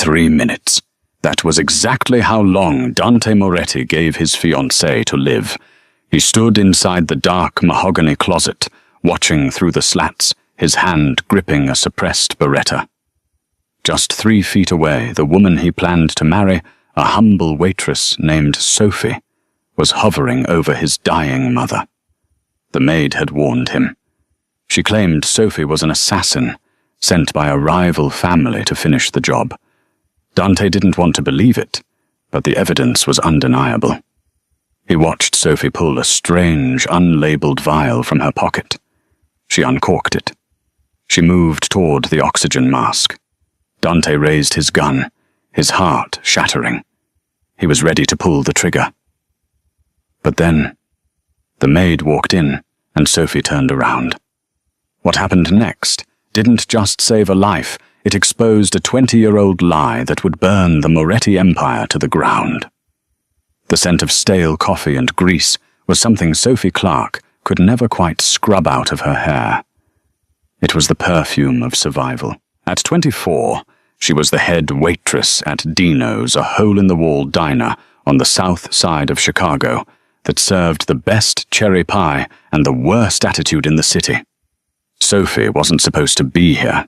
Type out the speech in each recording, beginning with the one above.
3 minutes. That was exactly how long Dante Moretti gave his fiancée to live. He stood inside the dark mahogany closet, watching through the slats, his hand gripping a suppressed Beretta. Just 3 feet away, the woman he planned to marry, a humble waitress named Sophie, was hovering over his dying mother. The maid had warned him. She claimed Sophie was an assassin, sent by a rival family to finish the job. Dante didn't want to believe it, but the evidence was undeniable. He watched Sophie pull a strange, unlabeled vial from her pocket. She uncorked it. She moved toward the oxygen mask. Dante raised his gun, his heart shattering. He was ready to pull the trigger. But then, the maid walked in, and Sophie turned around. What happened next didn't just save a life, it exposed a 20-year-old lie that would burn the Moretti empire to the ground. The scent of stale coffee and grease was something Sophie Clark could never quite scrub out of her hair. It was the perfume of survival. At 24, she was the head waitress at Dino's, a hole-in-the-wall diner on the south side of Chicago that served the best cherry pie and the worst attitude in the city. Sophie wasn't supposed to be here.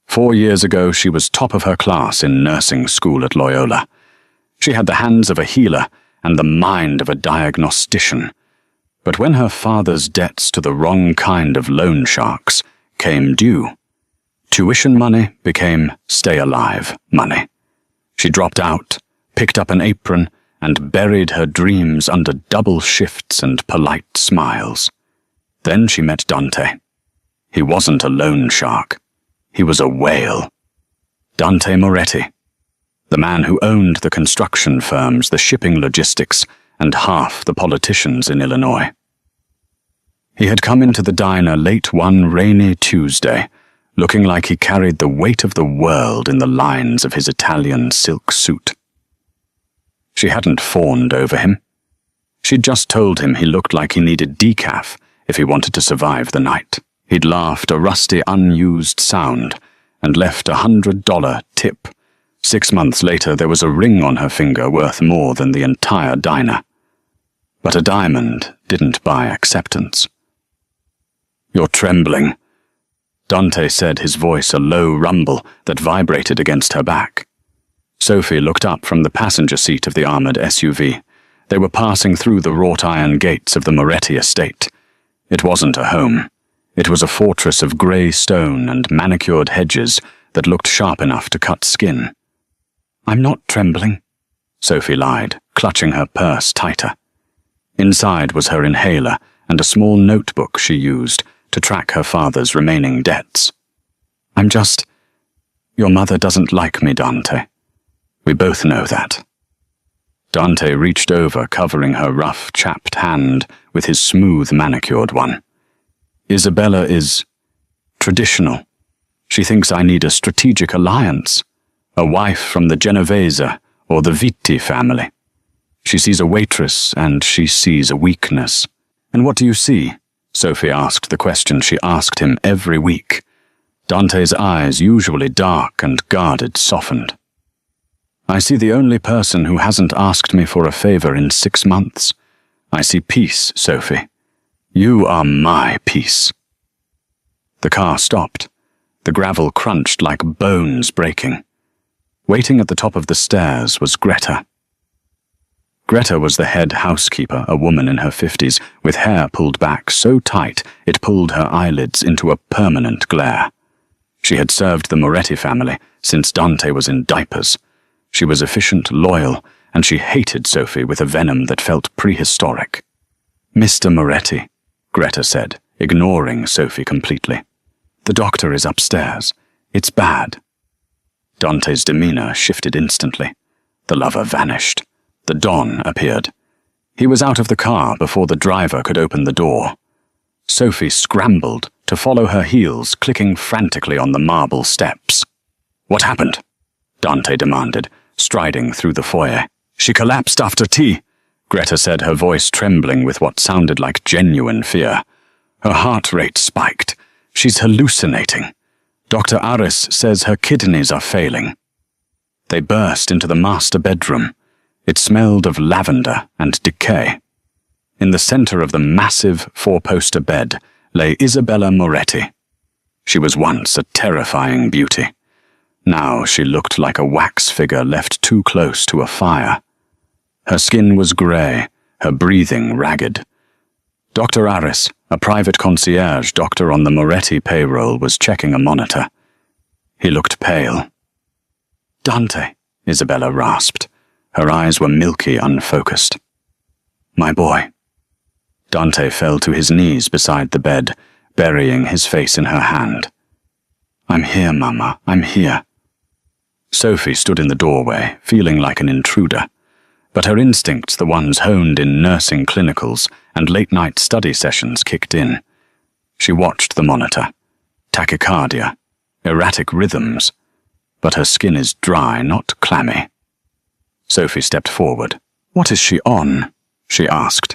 4 years ago, she was top of her class in nursing school at Loyola. She had the hands of a healer and the mind of a diagnostician. But when her father's debts to the wrong kind of loan sharks came due, tuition money became stay-alive money. She dropped out, picked up an apron, and buried her dreams under double shifts and polite smiles. Then she met Dante. He wasn't a loan shark. He was a whale. Dante Moretti, the man who owned the construction firms, the shipping logistics, and half the politicians in Illinois. He had come into the diner late one rainy Tuesday, looking like he carried the weight of the world in the lines of his Italian silk suit. She hadn't fawned over him. She'd just told him he looked like he needed decaf if he wanted to survive the night. He'd laughed a rusty, unused sound and left $100 tip. 6 months later, there was a ring on her finger worth more than the entire diner. But a diamond didn't buy acceptance. "You're trembling," Dante said, his voice a low rumble that vibrated against her back. Sophie looked up from the passenger seat of the armored SUV. They were passing through the wrought-iron gates of the Moretti estate. It wasn't a home. It was a fortress of grey stone and manicured hedges that looked sharp enough to cut skin. "I'm not trembling," Sophie lied, clutching her purse tighter. Inside was her inhaler and a small notebook she used to track her father's remaining debts. Your mother doesn't like me, Dante. We both know that." Dante reached over, covering her rough, chapped hand with his smooth, manicured one. "Isabella is traditional. She thinks I need a strategic alliance, a wife from the Genovese or the Vitti family. She sees a waitress and she sees a weakness." "And what do you see?" Sophie asked the question she asked him every week. Dante's eyes, usually dark and guarded, softened. "I see the only person who hasn't asked me for a favor in 6 months. I see peace, Sophie. You are my peace." The car stopped. The gravel crunched like bones breaking. Waiting at the top of the stairs was Greta. Greta was the head housekeeper, a woman in her 50s, with hair pulled back so tight it pulled her eyelids into a permanent glare. She had served the Moretti family since Dante was in diapers. She was efficient, loyal, and she hated Sophie with a venom that felt prehistoric. "Mr. Moretti," Greta said, ignoring Sophie completely. "The doctor is upstairs. It's bad." Dante's demeanor shifted instantly. The lover vanished. The Don appeared. He was out of the car before the driver could open the door. Sophie scrambled to follow her heels, clicking frantically on the marble steps. "What happened?" Dante demanded, striding through the foyer. "She collapsed after tea," Greta said, her voice trembling with what sounded like genuine fear. "Her heart rate spiked. She's hallucinating. Dr. Aris says her kidneys are failing." They burst into the master bedroom. It smelled of lavender and decay. In the center of the massive four-poster bed lay Isabella Moretti. She was once a terrifying beauty. Now she looked like a wax figure left too close to a fire. Her skin was grey, her breathing ragged. Dr. Aris, a private concierge doctor on the Moretti payroll, was checking a monitor. He looked pale. "Dante," Isabella rasped. Her eyes were milky, unfocused. "My boy." Dante fell to his knees beside the bed, burying his face in her hand. "I'm here, Mama, I'm here." Sophie stood in the doorway, feeling like an intruder. But her instincts, the ones honed in nursing clinicals and late-night study sessions, kicked in. She watched the monitor. Tachycardia, erratic rhythms, but her skin is dry, not clammy. Sophie stepped forward. "What is she on?" she asked.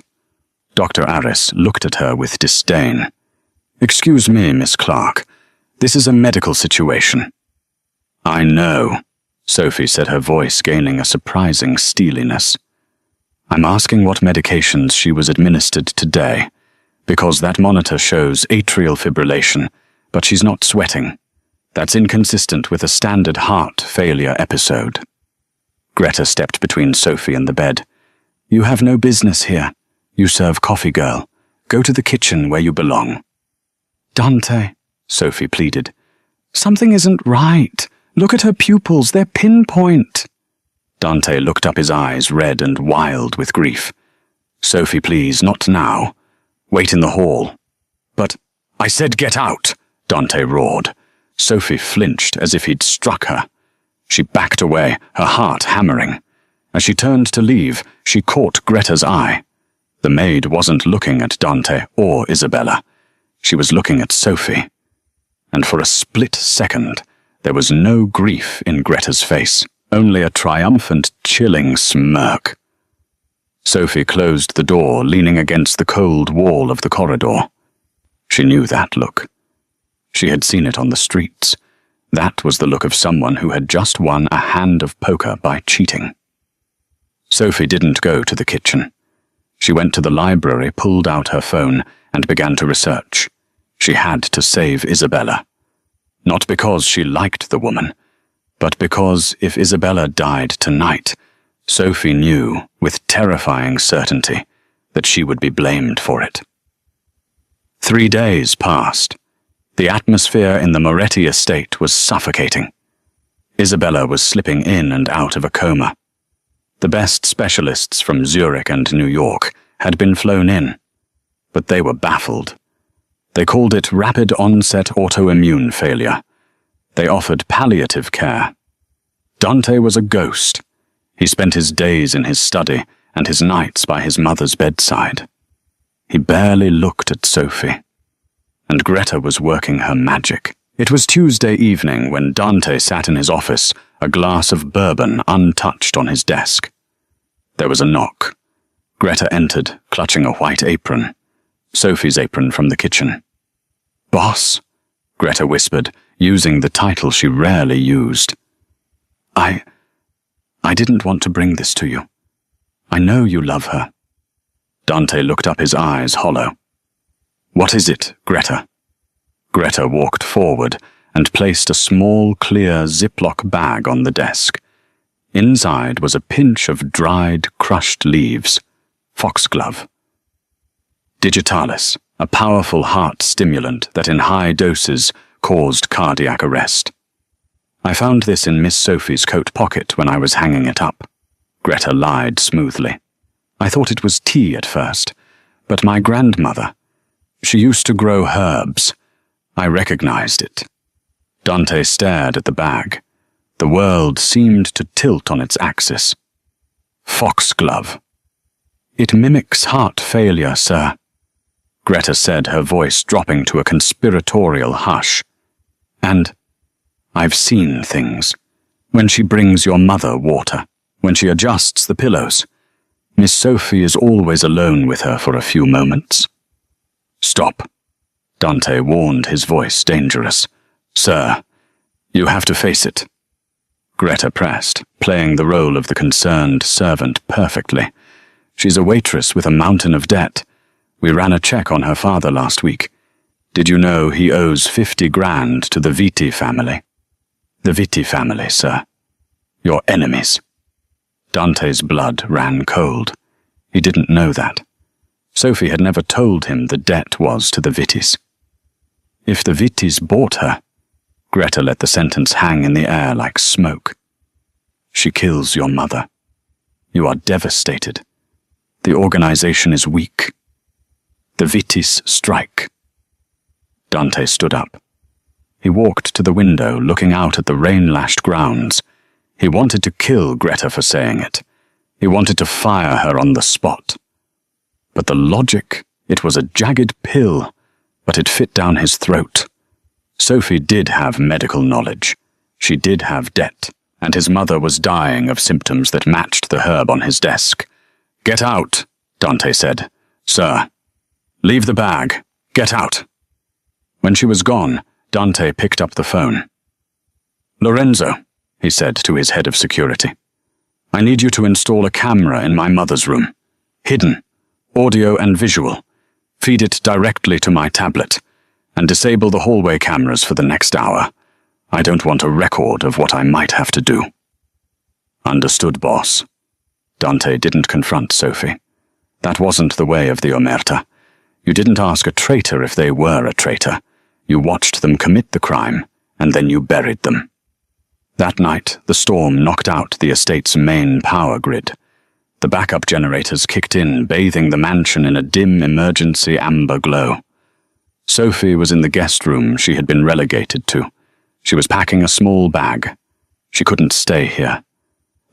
Dr. Aris looked at her with disdain. "Excuse me, Miss Clark. This is a medical situation." "I know," Sophie said, her voice gaining a surprising steeliness. "I'm asking what medications she was administered today, because that monitor shows atrial fibrillation, but she's not sweating. That's inconsistent with a standard heart failure episode." Greta stepped between Sophie and the bed. "You have no business here. You serve coffee, girl. Go to the kitchen where you belong." "Dante," Sophie pleaded. "Something isn't right. Look at her pupils, they're pinpoint." Dante looked up, his eyes red and wild with grief. "Sophie, please, not now. Wait in the hall." "But I said get out," Dante roared. Sophie flinched as if he'd struck her. She backed away, her heart hammering. As she turned to leave, she caught Greta's eye. The maid wasn't looking at Dante or Isabella. She was looking at Sophie. And for a split second, there was no grief in Greta's face, only a triumphant, chilling smirk. Sophie closed the door, leaning against the cold wall of the corridor. She knew that look. She had seen it on the streets. That was the look of someone who had just won a hand of poker by cheating. Sophie didn't go to the kitchen. She went to the library, pulled out her phone, and began to research. She had to save Isabella. Not because she liked the woman, but because if Isabella died tonight, Sophie knew with terrifying certainty that she would be blamed for it. 3 days passed. The atmosphere in the Moretti estate was suffocating. Isabella was slipping in and out of a coma. The best specialists from Zurich and New York had been flown in, but they were baffled. They called it rapid onset autoimmune failure. They offered palliative care. Dante was a ghost. He spent his days in his study and his nights by his mother's bedside. He barely looked at Sophie. And Greta was working her magic. It was Tuesday evening when Dante sat in his office, a glass of bourbon untouched on his desk. There was a knock. Greta entered, clutching a white apron. Sophie's apron from the kitchen. "Boss," Greta whispered, using the title she rarely used. I didn't want to bring this to you. I know you love her." Dante looked up, his eyes hollow. "What is it, Greta?" Greta walked forward and placed a small, clear Ziploc bag on the desk. Inside was a pinch of dried, crushed leaves. Foxglove. Digitalis, a powerful heart stimulant that in high doses caused cardiac arrest. "I found this in Miss Sophie's coat pocket when I was hanging it up." Greta lied smoothly. "I thought it was tea at first, but my grandmother, she used to grow herbs. I recognized it." Dante stared at the bag. The world seemed to tilt on its axis. "Foxglove. It mimics heart failure, sir," Greta said, her voice dropping to a conspiratorial hush. "And I've seen things. When she brings your mother water, when she adjusts the pillows, Miss Sophie is always alone with her for a few moments." "Stop," Dante warned, his voice dangerous. "Sir, you have to face it." Greta pressed, playing the role of the concerned servant perfectly. She's a waitress with a mountain of debt. We ran a check on her father last week. Did you know he owes 50 grand to the Vitti family? The Vitti family, sir. Your enemies. Dante's blood ran cold. He didn't know that. Sophie had never told him the debt was to the Vittis. If the Vittis bought her, Greta let the sentence hang in the air like smoke. She kills your mother. You are devastated. The organization is weak. The Vittis strike. Dante stood up. He walked to the window, looking out at the rain-lashed grounds. He wanted to kill Greta for saying it. He wanted to fire her on the spot. But the logic, it was a jagged pill, but it fit down his throat. Sophie did have medical knowledge. She did have debt, and his mother was dying of symptoms that matched the herb on his desk. "Get out," Dante said. "Sir, leave the bag. Get out." When she was gone, Dante picked up the phone. "Lorenzo," he said to his head of security, "I need you to install a camera in my mother's room. Hidden, audio and visual. Feed it directly to my tablet, and disable the hallway cameras for the next hour. I don't want a record of what I might have to do." "Understood, boss." Dante didn't confront Sophie. That wasn't the way of the Omerta. You didn't ask a traitor if they were a traitor. You watched them commit the crime, and then you buried them. That night, the storm knocked out the estate's main power grid. The backup generators kicked in, bathing the mansion in a dim emergency amber glow. Sophie was in the guest room she had been relegated to. She was packing a small bag. She couldn't stay here.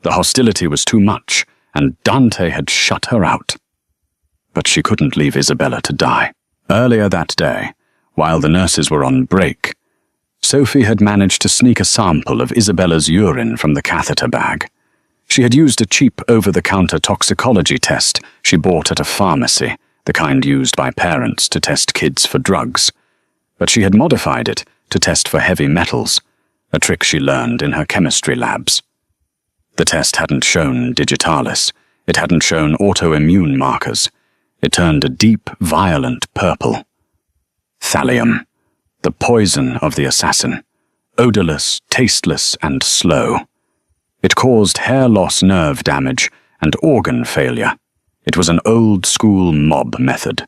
The hostility was too much, and Dante had shut her out. But she couldn't leave Isabella to die. Earlier that day, while the nurses were on break, Sophie had managed to sneak a sample of Isabella's urine from the catheter bag. She had used a cheap over-the-counter toxicology test she bought at a pharmacy, the kind used by parents to test kids for drugs. But she had modified it to test for heavy metals, a trick she learned in her chemistry labs. The test hadn't shown digitalis. It hadn't shown autoimmune markers. It turned a deep, violent purple. Thallium, the poison of the assassin, odorless, tasteless, and slow. It caused hair loss, nerve damage, and organ failure. It was an old-school mob method.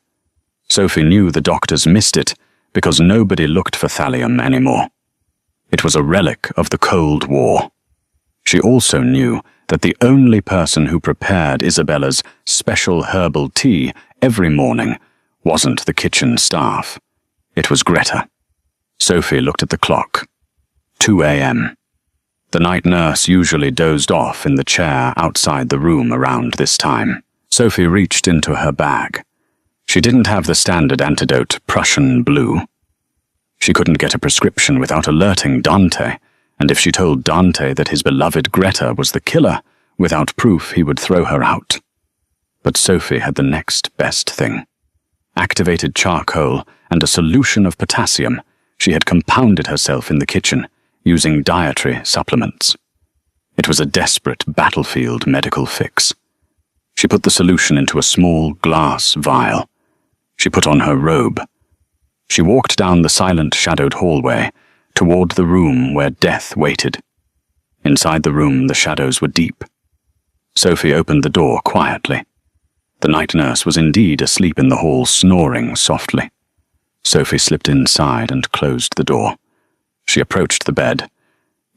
Sophie knew the doctors missed it because nobody looked for thallium anymore. It was a relic of the Cold War. She also knew that the only person who prepared Isabella's special herbal tea every morning wasn't the kitchen staff. It was Greta. Sophie looked at the clock. 2 a.m. The night nurse usually dozed off in the chair outside the room around this time. Sophie reached into her bag. She didn't have the standard antidote, Prussian blue. She couldn't get a prescription without alerting Dante, and if she told Dante that his beloved Greta was the killer, without proof he would throw her out. But Sophie had the next best thing. Activated charcoal and a solution of potassium. She had compounded herself in the kitchen, using dietary supplements. It was a desperate battlefield medical fix. She put the solution into a small glass vial. She put on her robe. She walked down the silent, shadowed hallway toward the room where death waited. Inside the room, the shadows were deep. Sophie opened the door quietly. The night nurse was indeed asleep in the hall, snoring softly. Sophie slipped inside and closed the door. She approached the bed.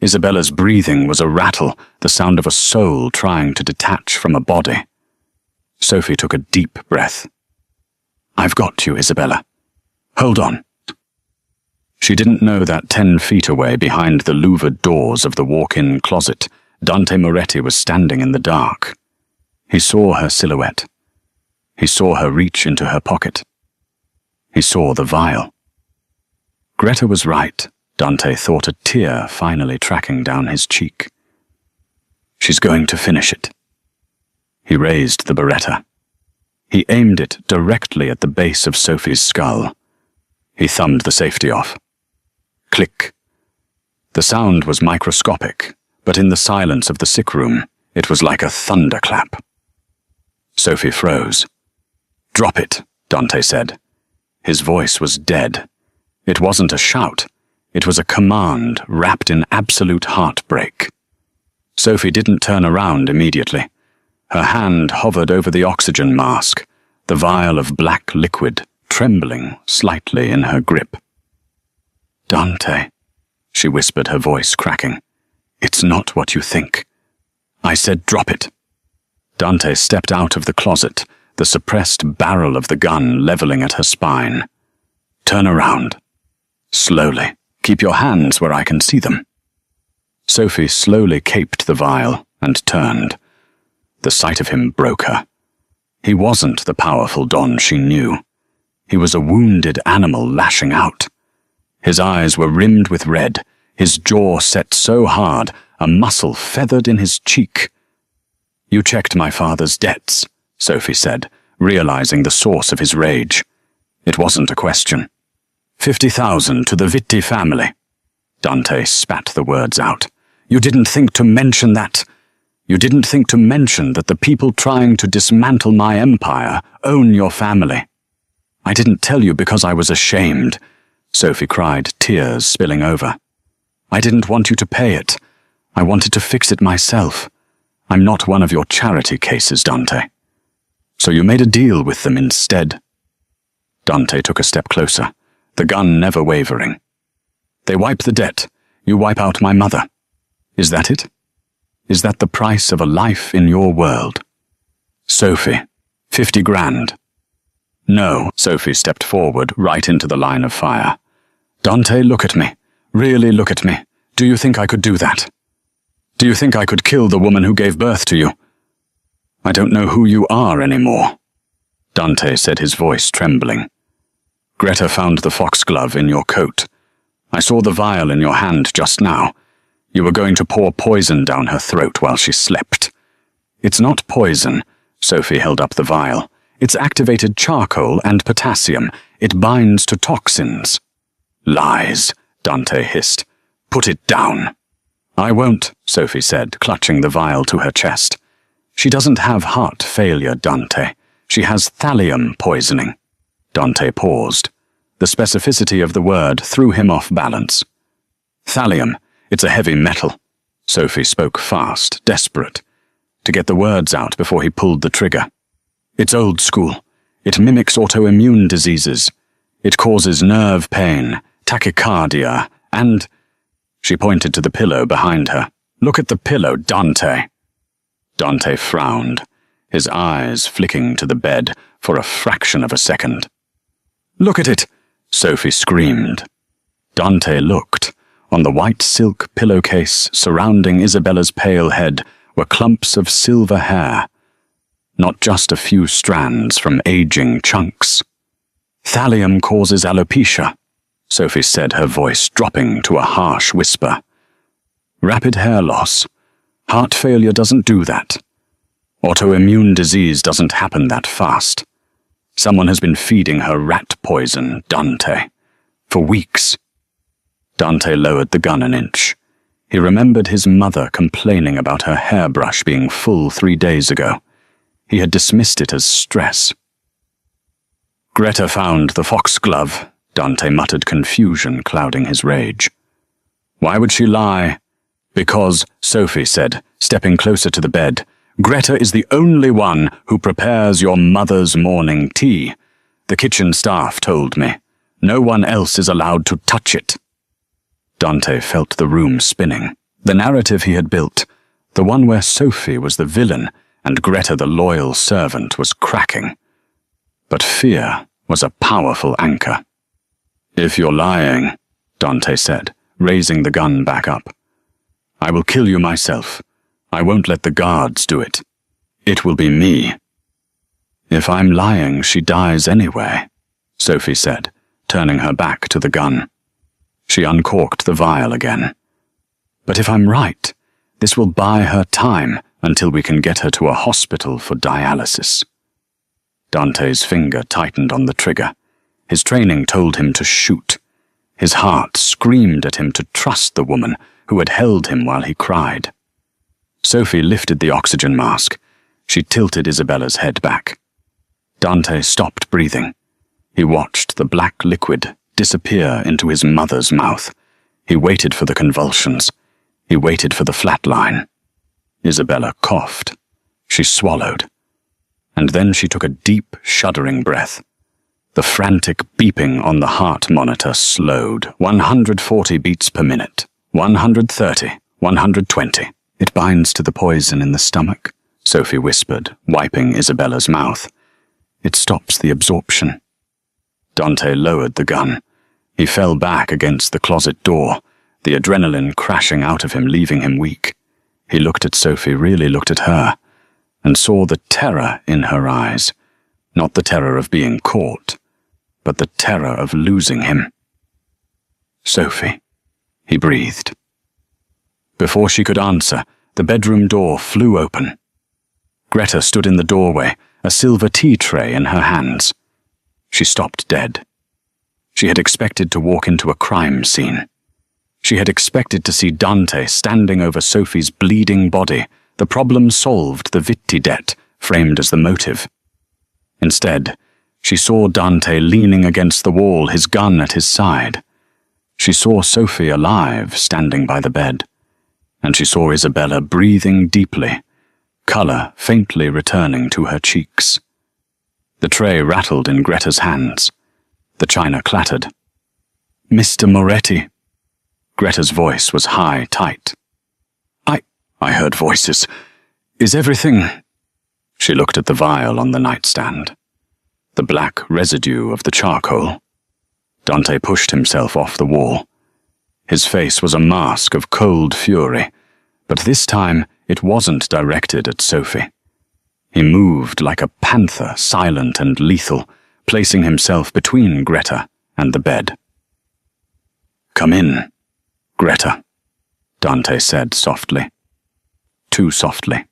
Isabella's breathing was a rattle, the sound of a soul trying to detach from a body. Sophie took a deep breath. "I've got you, Isabella. Hold on." She didn't know that 10 feet away, behind the louvered doors of the walk-in closet, Dante Moretti was standing in the dark. He saw her silhouette. He saw her reach into her pocket. He saw the vial. Greta was right, Dante thought, a tear finally tracking down his cheek. She's going to finish it. He raised the Beretta. He aimed it directly at the base of Sophie's skull. He thumbed the safety off. Click. The sound was microscopic, but in the silence of the sick room, it was like a thunderclap. Sophie froze. "Drop it," Dante said. His voice was dead. It wasn't a shout. It was a command wrapped in absolute heartbreak. Sophie didn't turn around immediately. Her hand hovered over the oxygen mask, the vial of black liquid trembling slightly in her grip. "Dante," she whispered, her voice cracking. "It's not what you think. I said drop it." Dante stepped out of the closet, the suppressed barrel of the gun leveling at her spine. "Turn around. Slowly. Keep your hands where I can see them." Sophie slowly caped the vial and turned. The sight of him broke her. He wasn't the powerful Don she knew. He was a wounded animal lashing out. His eyes were rimmed with red, his jaw set so hard, a muscle feathered in his cheek. "You checked my father's debts," Sophie said, realizing the source of his rage. It wasn't a question. 50,000 to the Vitti family. Dante spat the words out. "You didn't think to mention that. You didn't think to mention that the people trying to dismantle my empire own your family." "I didn't tell you because I was ashamed," Sophie cried, tears spilling over. "I didn't want you to pay it. I wanted to fix it myself. I'm not one of your charity cases, Dante. So you made a deal with them instead." Dante took a step closer, the gun never wavering. "They wipe the debt. You wipe out my mother. Is that it? Is that the price of a life in your world?" "Sophie, 50 grand. "No," Sophie stepped forward right into the line of fire. "Dante, look at me. Really look at me. Do you think I could do that? Do you think I could kill the woman who gave birth to you? I don't know who you are anymore." Dante said, his voice trembling. "Greta found the foxglove in your coat. I saw the vial in your hand just now. You were going to pour poison down her throat while she slept." "It's not poison," Sophie held up the vial. "It's activated charcoal and potassium. It binds to toxins." "Lies," Dante hissed. "Put it down." "I won't," Sophie said, clutching the vial to her chest. "She doesn't have heart failure, Dante. She has thallium poisoning." Dante paused. The specificity of the word threw him off balance. "Thallium, it's a heavy metal." Sophie spoke fast, desperate, to get the words out before he pulled the trigger. "It's old school. It mimics autoimmune diseases. It causes nerve pain, tachycardia, and—" She pointed to the pillow behind her. "Look at the pillow, Dante." Dante frowned, his eyes flicking to the bed for a fraction of a second. "Look at it!" Sophie screamed. Dante looked. On the white silk pillowcase surrounding Isabella's pale head were clumps of silver hair, not just a few strands from aging chunks. "Thallium causes alopecia," Sophie said, her voice dropping to a harsh whisper. "Rapid hair loss. Heart failure doesn't do that. Autoimmune disease doesn't happen that fast. Someone has been feeding her rat poison, Dante, for weeks." Dante lowered the gun an inch. He remembered his mother complaining about her hairbrush being full 3 days ago. He had dismissed it as stress. "Greta found the foxglove," Dante muttered, confusion clouding his rage. "Why would she lie?" "Because," Sophie said, stepping closer to the bed, "Greta is the only one who prepares your mother's morning tea. The kitchen staff told me. No one else is allowed to touch it." Dante felt the room spinning. The narrative he had built, the one where Sophie was the villain and Greta the loyal servant, was cracking. But fear was a powerful anchor. "If you're lying," Dante said, raising the gun back up, "I will kill you myself. I won't let the guards do it. It will be me." "If I'm lying, she dies anyway," Sophie said, turning her back to the gun. She uncorked the vial again. "But if I'm right, this will buy her time until we can get her to a hospital for dialysis." Dante's finger tightened on the trigger. His training told him to shoot. His heart screamed at him to trust the woman who had held him while he cried. Sophie lifted the oxygen mask. She tilted Isabella's head back. Dante stopped breathing. He watched the black liquid disappear into his mother's mouth. He waited for the convulsions. He waited for the flat line. Isabella coughed. She swallowed. And then she took a deep, shuddering breath. The frantic beeping on the heart monitor slowed. 140 beats per minute. 130. 120. It binds to the poison in the stomach, Sophie whispered, wiping Isabella's mouth. It stops the absorption. Dante lowered the gun. He fell back against the closet door, the adrenaline crashing out of him, leaving him weak. He looked at Sophie, really looked at her, and saw the terror in her eyes. Not the terror of being caught, but the terror of losing him. Sophie, he breathed. Before she could answer, the bedroom door flew open. Greta stood in the doorway, a silver tea tray in her hands. She stopped dead. She had expected to walk into a crime scene. She had expected to see Dante standing over Sophie's bleeding body, the problem solved, the Vitti debt framed as the motive. Instead, she saw Dante leaning against the wall, his gun at his side. She saw Sophie alive, standing by the bed. And she saw Isabella breathing deeply, color faintly returning to her cheeks. The tray rattled in Greta's hands. The china clattered. "Mr. Moretti." Greta's voice was high, tight. I heard voices. "Is everything—" She looked at the vial on the nightstand. The black residue of the charcoal. Dante pushed himself off the wall. His face was a mask of cold fury, but this time it wasn't directed at Sophie. He moved like a panther, silent and lethal, placing himself between Greta and the bed. "Come in, Greta," Dante said softly. Too softly.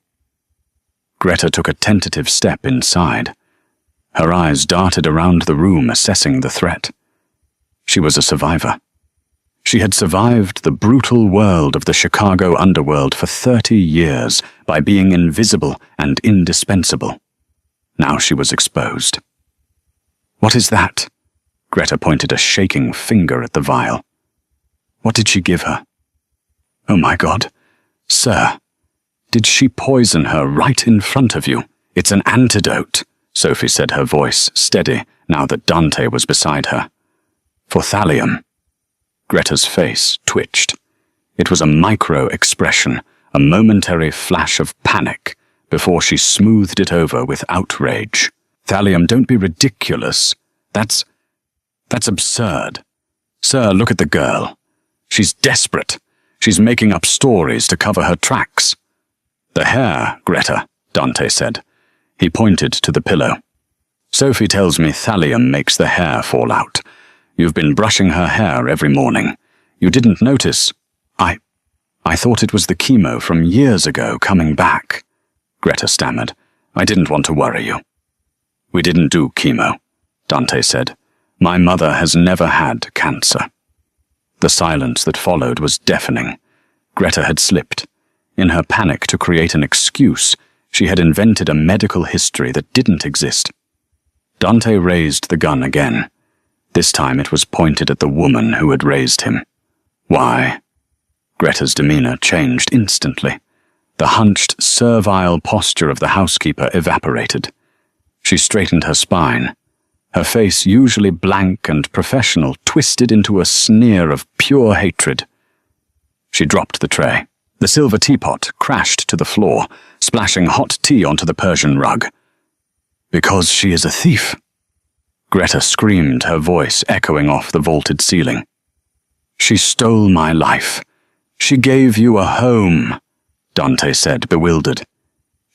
Greta took a tentative step inside. Her eyes darted around the room, assessing the threat. She was a survivor. She had survived the brutal world of the Chicago underworld for 30 years by being invisible and indispensable. Now she was exposed. "What is that?" Greta pointed a shaking finger at the vial. "What did she give her?" "Oh my God. Sir, did she poison her right in front of you? It's an antidote," Sophie said, her voice steady now that Dante was beside her. "For thallium." Greta's face twitched. It was a micro-expression, a momentary flash of panic, before she smoothed it over with outrage. "Thallium, don't be ridiculous. That's absurd. Sir, look at the girl. She's desperate. She's making up stories to cover her tracks." "The hair, Greta," Dante said. He pointed to the pillow. "Sophie tells me thallium makes the hair fall out. You've been brushing her hair every morning. You didn't notice." I thought it was the chemo from years ago coming back," Greta stammered. "I didn't want to worry you." "We didn't do chemo," Dante said. "My mother has never had cancer." The silence that followed was deafening. Greta had slipped. In her panic to create an excuse, she had invented a medical history that didn't exist. Dante raised the gun again. This time it was pointed at the woman who had raised him. "Why?" Greta's demeanor changed instantly. The hunched, servile posture of the housekeeper evaporated. She straightened her spine. Her face, usually blank and professional, twisted into a sneer of pure hatred. She dropped the tray. The silver teapot crashed to the floor, splashing hot tea onto the Persian rug. "Because she is a thief." Greta screamed, her voice echoing off the vaulted ceiling. "She stole my life. She gave you a home," Dante said, bewildered.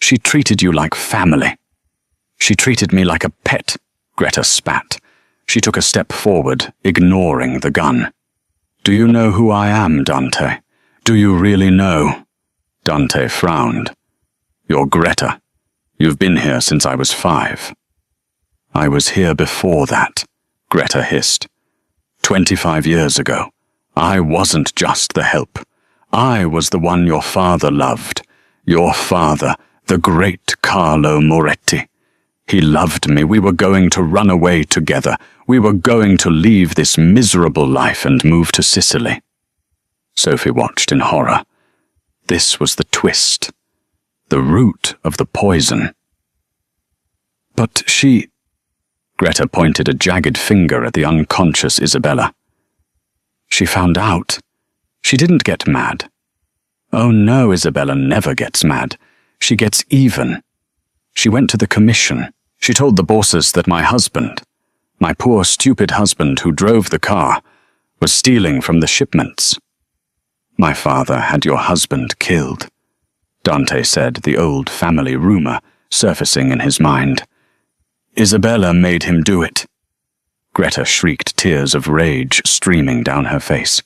"She treated you like family." "She treated me like a pet," Greta spat. She took a step forward, ignoring the gun. "Do you know who I am, Dante? Do you really know?" Dante frowned. "You're Greta. You've been here since I was 5. "I was here before that," Greta hissed. 25 years ago. I wasn't just the help. I was the one your father loved. Your father, the great Carlo Moretti. He loved me. We were going to run away together. We were going to leave this miserable life and move to Sicily. Sophie watched in horror. This was the twist, the root of the poison. But she... Greta pointed a jagged finger at the unconscious Isabella. She found out. She didn't get mad. Oh no, Isabella never gets mad. She gets even. She went to the commission. She told the bosses that my husband, my poor stupid husband who drove the car, was stealing from the shipments. My father had your husband killed, Dante said, the old family rumor surfacing in his mind. Isabella made him do it. Greta shrieked, tears of rage streaming down her face.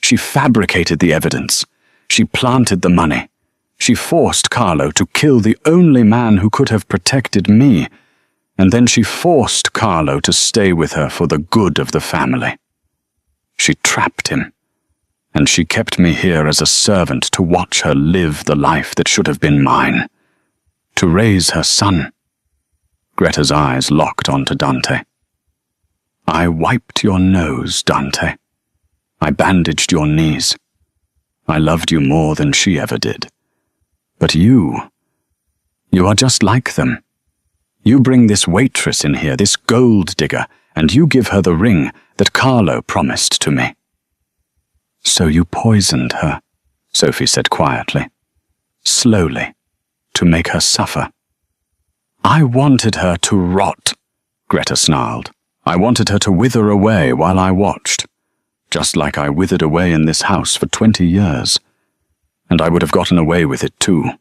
She fabricated the evidence. She planted the money. She forced Carlo to kill the only man who could have protected me, and then she forced Carlo to stay with her for the good of the family. She trapped him, and she kept me here as a servant to watch her live the life that should have been mine, to raise her son. Greta's eyes locked onto Dante. I wiped your nose, Dante. I bandaged your knees. I loved you more than she ever did. But you are just like them. You bring this waitress in here, this gold digger, and you give her the ring that Carlo promised to me. So you poisoned her, Sophie said quietly, slowly, to make her suffer. I wanted her to rot, Greta snarled. I wanted her to wither away while I watched, just like I withered away in this house for 20 years. And I would have gotten away with it too.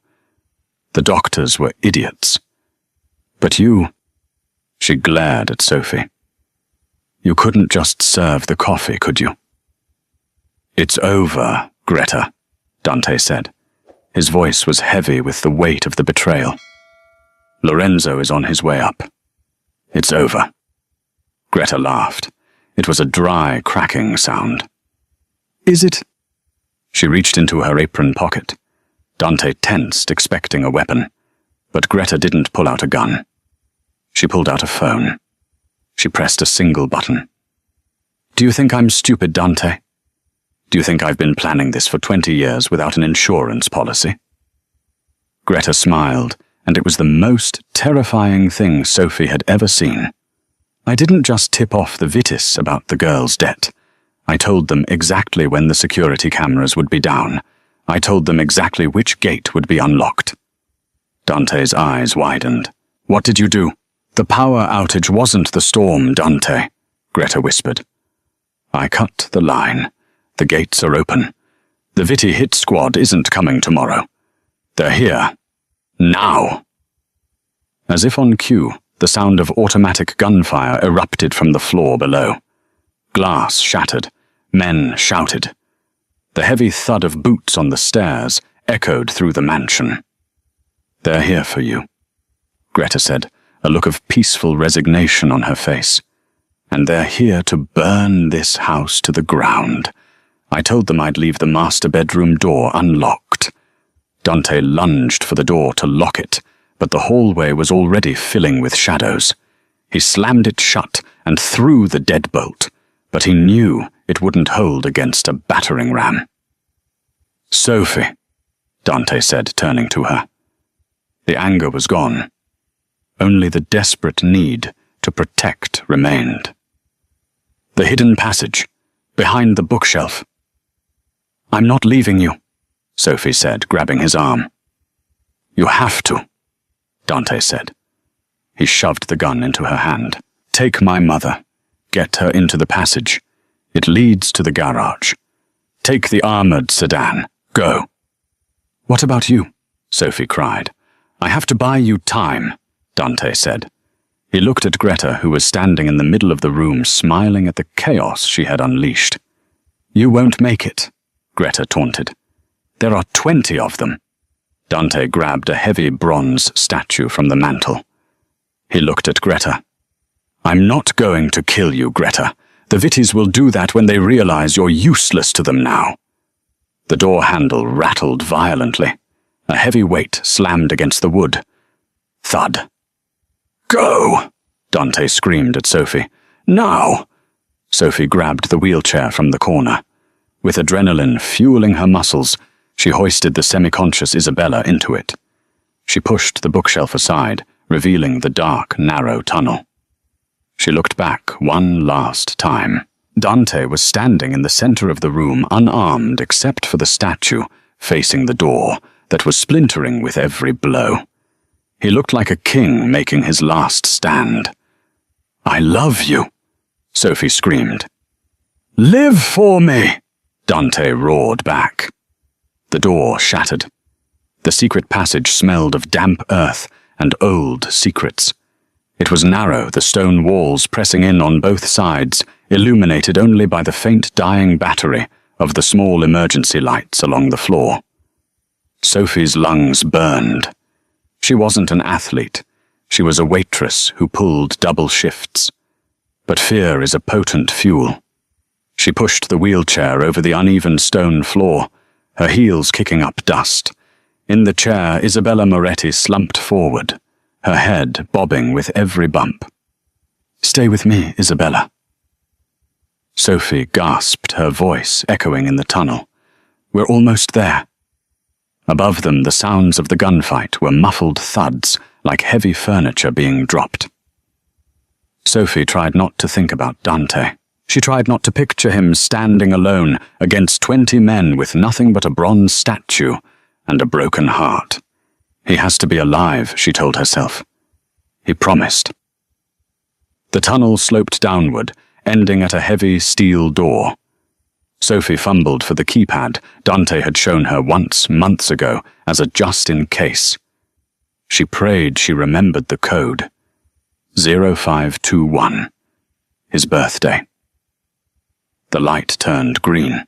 The doctors were idiots. But you, she glared at Sophie. You couldn't just serve the coffee, could you? It's over, Greta, Dante said. His voice was heavy with the weight of the betrayal. Lorenzo is on his way up. It's over. Greta laughed. It was a dry, cracking sound. Is it? She reached into her apron pocket. Dante tensed, expecting a weapon, but Greta didn't pull out a gun. She pulled out a phone. She pressed a single button. Do you think I'm stupid, Dante? Do you think I've been planning this for 20 years without an insurance policy? Greta smiled, and it was the most terrifying thing Sophie had ever seen. I didn't just tip off the Vitis about the girl's debt. I told them exactly when the security cameras would be down. I told them exactly which gate would be unlocked. Dante's eyes widened. What did you do? The power outage wasn't the storm, Dante, Greta whispered. I cut the line. The gates are open. The Vitti hit squad isn't coming tomorrow. They're here. Now. As if on cue, the sound of automatic gunfire erupted from the floor below. Glass shattered. Men shouted. The heavy thud of boots on the stairs echoed through the mansion. They're here for you, Greta said, a look of peaceful resignation on her face. And they're here to burn this house to the ground. I told them I'd leave the master bedroom door unlocked. Dante lunged for the door to lock it, but the hallway was already filling with shadows. He slammed it shut and threw the deadbolt, but he knew it wouldn't hold against a battering ram. Sophie, Dante said, turning to her. The anger was gone. Only the desperate need to protect remained. The hidden passage, behind the bookshelf. I'm not leaving you, Sophie said, grabbing his arm. You have to, Dante said. He shoved the gun into her hand. Take my mother. Get her into the passage. It leads to the garage. Take the armored sedan. Go. What about you? Sophie cried. I have to buy you time, Dante said. He looked at Greta, who was standing in the middle of the room, smiling at the chaos she had unleashed. You won't make it, Greta taunted. There are 20 of them. Dante grabbed a heavy bronze statue from the mantel. He looked at Greta. I'm not going to kill you, Greta. The Vittis will do that when they realize you're useless to them now. The door handle rattled violently. A heavy weight slammed against the wood. Thud. "Go!" Dante screamed at Sophie. "Now!" Sophie grabbed the wheelchair from the corner. With adrenaline fueling her muscles, she hoisted the semi-conscious Isabella into it. She pushed the bookshelf aside, revealing the dark, narrow tunnel. She looked back one last time. Dante was standing in the center of the room, unarmed except for the statue, facing the door, that was splintering with every blow. He looked like a king making his last stand. "I love you," Sophie screamed. "Live for me," Dante roared back. The door shattered. The secret passage smelled of damp earth and old secrets. It was narrow, the stone walls pressing in on both sides, illuminated only by the faint dying battery of the small emergency lights along the floor. Sophie's lungs burned. She wasn't an athlete. She was a waitress who pulled double shifts. But fear is a potent fuel. She pushed the wheelchair over the uneven stone floor, her heels kicking up dust. In the chair, Isabella Moretti slumped forward, her head bobbing with every bump. "Stay with me, Isabella." Sophie gasped, her voice echoing in the tunnel. "We're almost there." Above them, the sounds of the gunfight were muffled thuds, like heavy furniture being dropped. Sophie tried not to think about Dante. She tried not to picture him standing alone against 20 men with nothing but a bronze statue and a broken heart. He has to be alive, she told herself. He promised. The tunnel sloped downward, ending at a heavy steel door. Sophie fumbled for the keypad Dante had shown her once, months ago, as a just-in-case. She prayed she remembered the code. 0521. His birthday. The light turned green.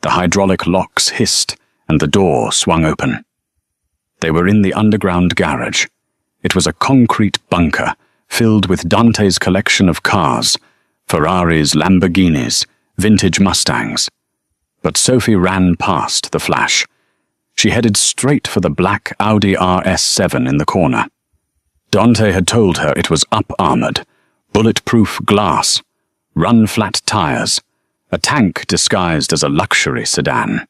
The hydraulic locks hissed, and the door swung open. They were in the underground garage. It was a concrete bunker, filled with Dante's collection of cars, Ferraris, Lamborghinis, vintage Mustangs. But Sophie ran past the flash. She headed straight for the black Audi RS7 in the corner. Dante had told her it was up-armored, bulletproof glass, run-flat tires, a tank disguised as a luxury sedan.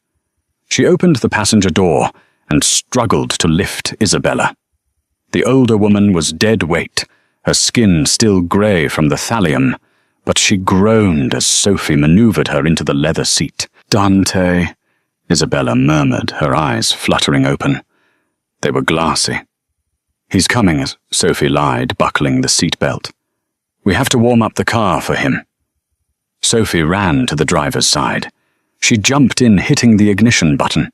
She opened the passenger door and struggled to lift Isabella. The older woman was dead weight, her skin still grey from the thallium, but she groaned as Sophie maneuvered her into the leather seat. "Dante," Isabella murmured, her eyes fluttering open. They were glassy. "He's coming," Sophie lied, buckling the seatbelt. "We have to warm up the car for him." Sophie ran to the driver's side. She jumped in, hitting the ignition button.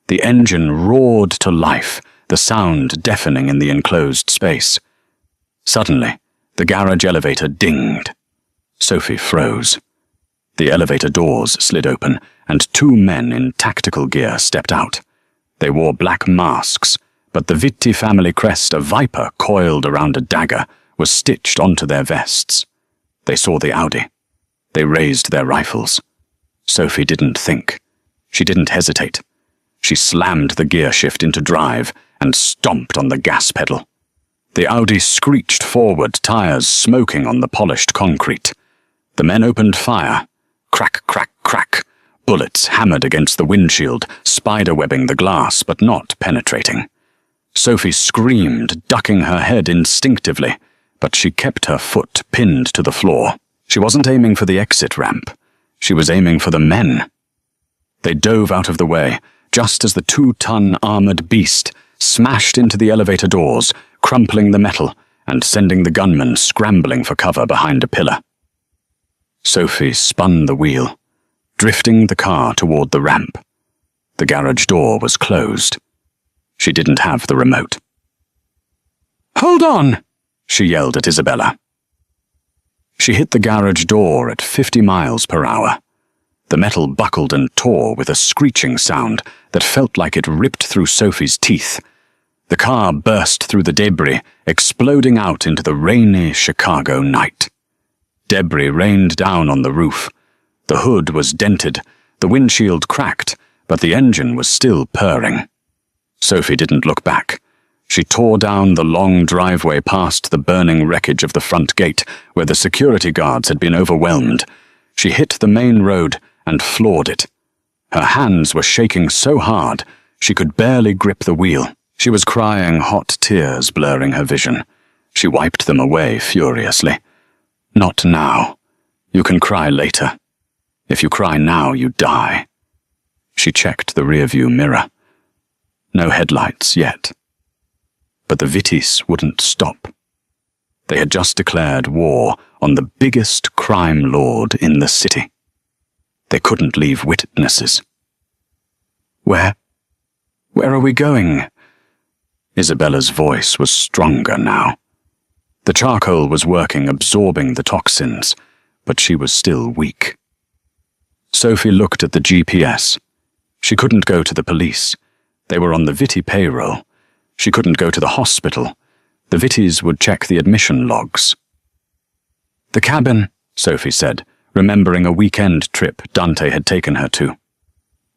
The engine roared to life, the sound deafening in the enclosed space. Suddenly, the garage elevator dinged. Sophie froze. The elevator doors slid open, and 2 men in tactical gear stepped out. They wore black masks, but the Vitti family crest, a viper coiled around a dagger, was stitched onto their vests. They saw the Audi. They raised their rifles. Sophie didn't think. She didn't hesitate. She slammed the gear shift into drive and stomped on the gas pedal. The Audi screeched forward, tires smoking on the polished concrete. The men opened fire. Crack, crack, crack. Bullets hammered against the windshield, spiderwebbing the glass but not penetrating. Sophie screamed, ducking her head instinctively, but she kept her foot pinned to the floor. She wasn't aiming for the exit ramp. She was aiming for the men. They dove out of the way, just as the 2-ton armored beast smashed into the elevator doors, crumpling the metal and sending the gunman scrambling for cover behind a pillar. Sophie spun the wheel, drifting the car toward the ramp. The garage door was closed. She didn't have the remote. "Hold on!" she yelled at Isabella. She hit the garage door at 50 miles per hour. The metal buckled and tore with a screeching sound that felt like it ripped through Sophie's teeth. The car burst through the debris, exploding out into the rainy Chicago night. Debris rained down on the roof. The hood was dented, the windshield cracked, but the engine was still purring. Sophie didn't look back. She tore down the long driveway past the burning wreckage of the front gate, where the security guards had been overwhelmed. She hit the main road and floored it. Her hands were shaking so hard, she could barely grip the wheel. She was crying, hot tears blurring her vision. She wiped them away furiously. Not now. You can cry later. If you cry now, you die. She checked the rearview mirror. No headlights yet. But the Vittis wouldn't stop. They had just declared war on the biggest crime lord in the city. They couldn't leave witnesses. Where are we going? Isabella's voice was stronger now. The charcoal was working, absorbing the toxins, but she was still weak. Sophie looked at the GPS. She couldn't go to the police. They were on the Vitti payroll. She couldn't go to the hospital. The Vittis would check the admission logs. The cabin, Sophie said, remembering a weekend trip Dante had taken her to.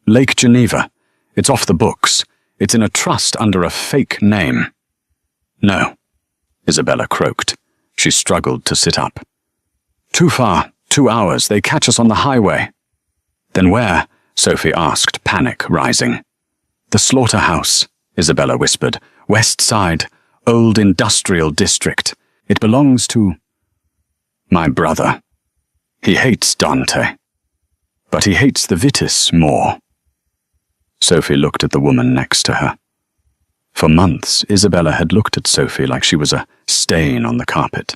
Lake Geneva. It's off the books. It's in a trust under a fake name. No, Isabella croaked. She struggled to sit up. Too far. 2 hours. They catch us on the highway. Then where? Sophie asked, panic rising. The slaughterhouse, Isabella whispered. West Side, old industrial district. It belongs to my brother. He hates Dante. But he hates the Vittis more. Sophie looked at the woman next to her. For months, Isabella had looked at Sophie like she was a stain on the carpet.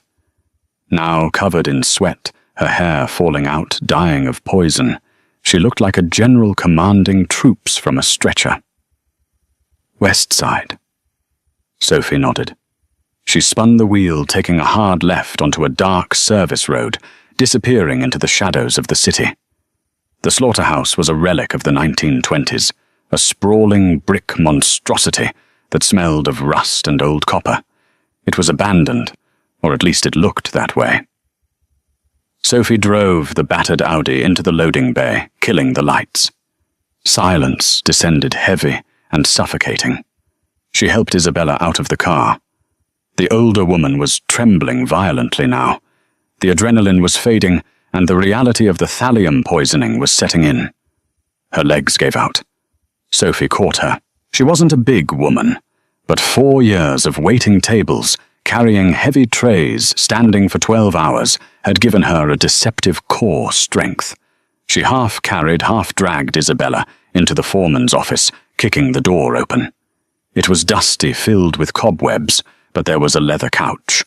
Now, covered in sweat, her hair falling out, dying of poison, she looked like a general commanding troops from a stretcher. West Side. Sophie nodded. She spun the wheel, taking a hard left onto a dark service road, disappearing into the shadows of the city. The slaughterhouse was a relic of the 1920s, a sprawling brick monstrosity that smelled of rust and old copper. It was abandoned, or at least it looked that way. Sophie drove the battered Audi into the loading bay, killing the lights. Silence descended heavy and suffocating. She helped Isabella out of the car. The older woman was trembling violently now. The adrenaline was fading, and the reality of the thallium poisoning was setting in. Her legs gave out. Sophie caught her. She wasn't a big woman, but 4 years of waiting tables, carrying heavy trays, standing for 12 hours, had given her a deceptive core strength. She half carried, half dragged Isabella into the foreman's office, kicking the door open. It was dusty, filled with cobwebs, but there was a leather couch.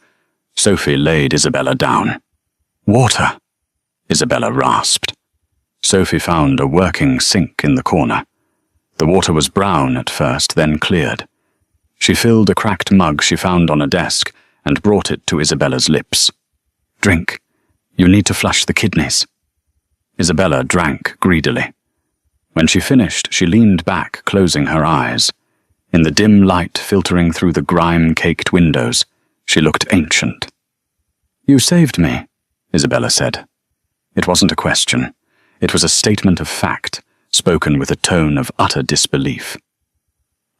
Sophie laid Isabella down. Water, Isabella rasped. Sophie found a working sink in the corner. The water was brown at first, then cleared. She filled a cracked mug she found on a desk and brought it to Isabella's lips. Drink. You need to flush the kidneys. Isabella drank greedily. When she finished, she leaned back, closing her eyes. In the dim light filtering through the grime-caked windows, she looked ancient. You saved me, Isabella said. It wasn't a question. It was a statement of fact, spoken with a tone of utter disbelief.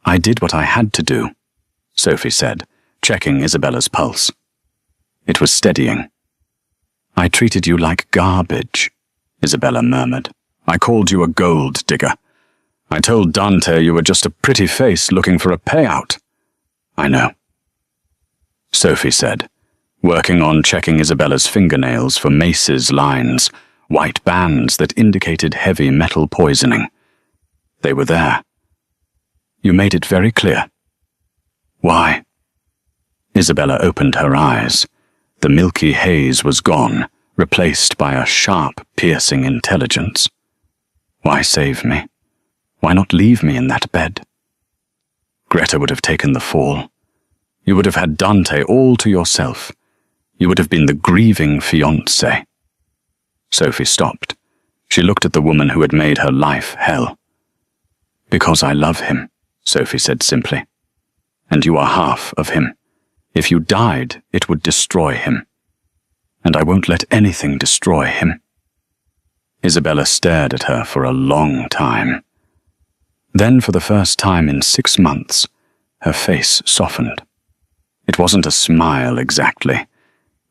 I did what I had to do, Sophie said, checking Isabella's pulse. It was steadying. I treated you like garbage, Isabella murmured. I called you a gold digger. I told Dante you were just a pretty face looking for a payout. I know, Sophie said, working on checking Isabella's fingernails for Mace's lines, white bands that indicated heavy metal poisoning. They were there. You made it very clear. Why? Isabella opened her eyes. The milky haze was gone, replaced by a sharp, piercing intelligence. Why save me? Why not leave me in that bed? Greta would have taken the fall. You would have had Dante all to yourself. You would have been the grieving fiancée. Sophie stopped. She looked at the woman who had made her life hell. Because I love him, Sophie said simply. And you are half of him. If you died, it would destroy him. And I won't let anything destroy him. Isabella stared at her for a long time. Then, for the first time in 6 months, her face softened. It wasn't a smile exactly,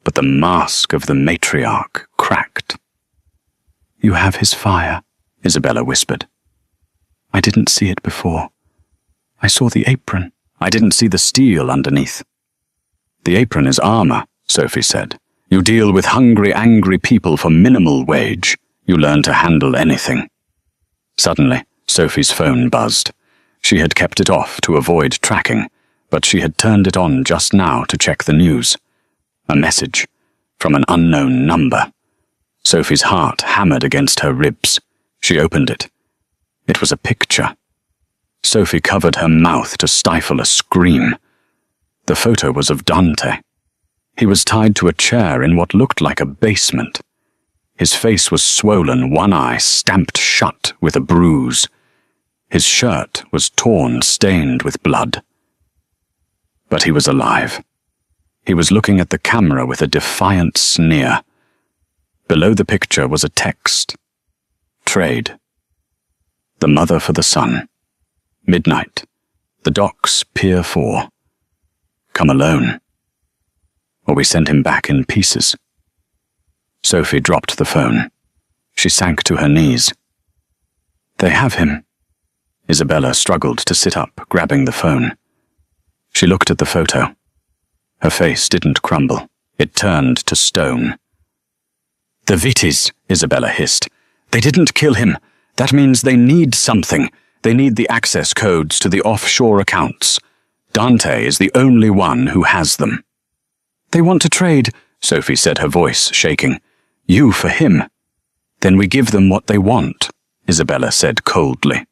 but the mask of the matriarch cracked. "You have his fire," Isabella whispered. "I didn't see it before. I saw the apron. I didn't see the steel underneath." "The apron is armor," Sophie said. "You deal with hungry, angry people for minimal wage. You learn to handle anything." Suddenly, Sophie's phone buzzed. She had kept it off to avoid tracking, but she had turned it on just now to check the news. A message from an unknown number. Sophie's heart hammered against her ribs. She opened it. It was a picture. Sophie covered her mouth to stifle a scream. The photo was of Dante. He was tied to a chair in what looked like a basement. His face was swollen, one eye stamped shut with a bruise. His shirt was torn, stained with blood. But he was alive. He was looking at the camera with a defiant sneer. Below the picture was a text. Trade. The mother for the son. Midnight. The docks, Pier 4. Come alone. Or we send him back in pieces. Sophie dropped the phone. She sank to her knees. "They have him." Isabella struggled to sit up, grabbing the phone. She looked at the photo. Her face didn't crumble. It turned to stone. "The Vittis," Isabella hissed. "They didn't kill him. That means they need something. They need the access codes to the offshore accounts. Dante is the only one who has them." "They want to trade," Sophie said, her voice shaking. "You for him." "Then we give them what they want," Isabella said coldly.